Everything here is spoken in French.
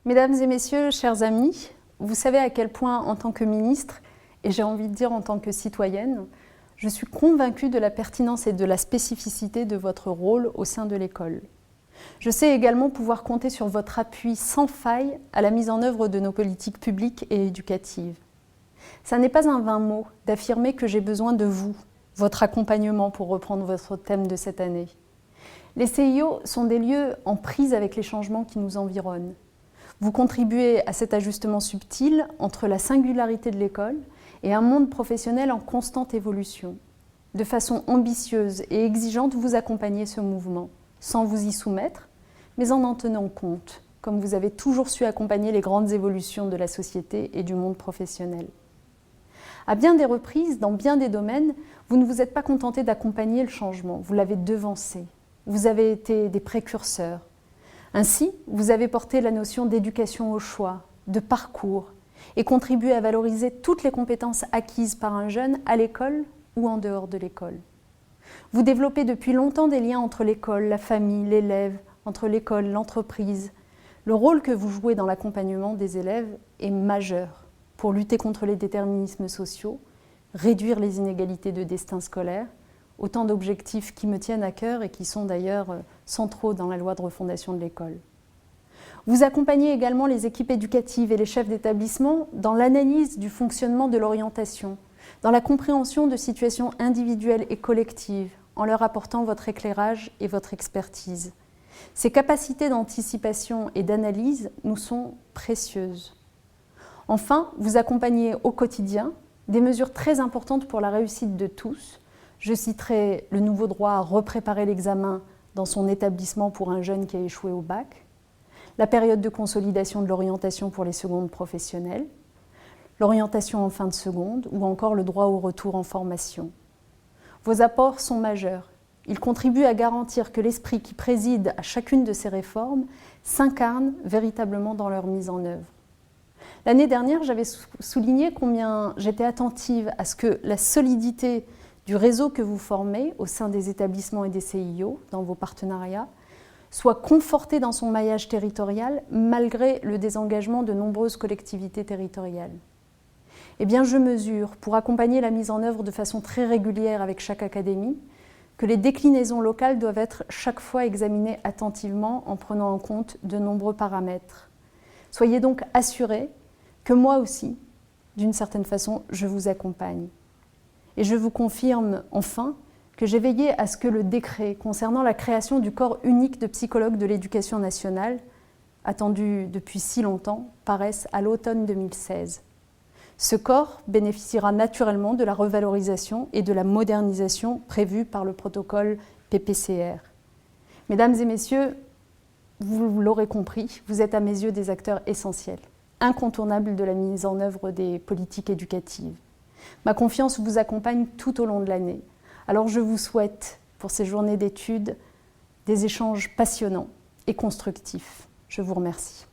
Mesdames et messieurs, chers amis, vous savez à quel point, en tant que ministre, et j'ai envie de dire en tant que citoyenne, je suis convaincue de la pertinence et de la spécificité de votre rôle au sein de l'école. Je sais également pouvoir compter sur votre appui sans faille à la mise en œuvre de nos politiques publiques et éducatives. Ça n'est pas un vain mot d'affirmer que j'ai besoin de vous, votre accompagnement pour reprendre votre thème de cette année. Les CIO sont des lieux en prise avec les changements qui nous environnent. Vous contribuez à cet ajustement subtil entre la singularité de l'école et un monde professionnel en constante évolution. De façon ambitieuse et exigeante, vous accompagnez ce mouvement, sans vous y soumettre, mais en tenant compte, comme vous avez toujours su accompagner les grandes évolutions de la société et du monde professionnel. À bien des reprises, dans bien des domaines, vous ne vous êtes pas contenté d'accompagner le changement, vous l'avez devancé. Vous avez été des précurseurs. Ainsi, vous avez porté la notion d'éducation au choix, de parcours, et contribué à valoriser toutes les compétences acquises par un jeune à l'école ou en dehors de l'école. Vous développez depuis longtemps des liens entre l'école, la famille, l'élève, entre l'école, l'entreprise. Le rôle que vous jouez dans l'accompagnement des élèves est majeur pour lutter contre les déterminismes sociaux, réduire les inégalités de destin scolaire, autant d'objectifs qui me tiennent à cœur et qui sont d'ailleurs centraux dans la loi de refondation de l'école. Vous accompagnez également les équipes éducatives et les chefs d'établissement dans l'analyse du fonctionnement de l'orientation, dans la compréhension de situations individuelles et collectives, en leur apportant votre éclairage et votre expertise. Ces capacités d'anticipation et d'analyse nous sont précieuses. Enfin, vous accompagnez au quotidien des mesures très importantes pour la réussite de tous. Je citerai le nouveau droit à repréparer l'examen dans son établissement pour un jeune qui a échoué au bac, la période de consolidation de l'orientation pour les secondes professionnelles, l'orientation en fin de seconde ou encore le droit au retour en formation. Vos apports sont majeurs. Ils contribuent à garantir que l'esprit qui préside à chacune de ces réformes s'incarne véritablement dans leur mise en œuvre. L'année dernière, j'avais souligné combien j'étais attentive à ce que la solidité du réseau que vous formez au sein des établissements et des CIO, dans vos partenariats, soit confortée dans son maillage territorial malgré le désengagement de nombreuses collectivités territoriales. Eh bien, je mesure, pour accompagner la mise en œuvre de façon très régulière avec chaque académie, que les déclinaisons locales doivent être chaque fois examinées attentivement en prenant en compte de nombreux paramètres. Soyez donc assurés que moi aussi, d'une certaine façon, je vous accompagne. Et je vous confirme enfin que j'ai veillé à ce que le décret concernant la création du corps unique de psychologues de l'éducation nationale, attendu depuis si longtemps, paraisse à l'automne 2016. Ce corps bénéficiera naturellement de la revalorisation et de la modernisation prévues par le protocole PPCR. Mesdames et messieurs, vous l'aurez compris, vous êtes à mes yeux des acteurs essentiels, incontournables de la mise en œuvre des politiques éducatives. Ma confiance vous accompagne tout au long de l'année. Alors je vous souhaite, pour ces journées d'études, des échanges passionnants et constructifs. Je vous remercie.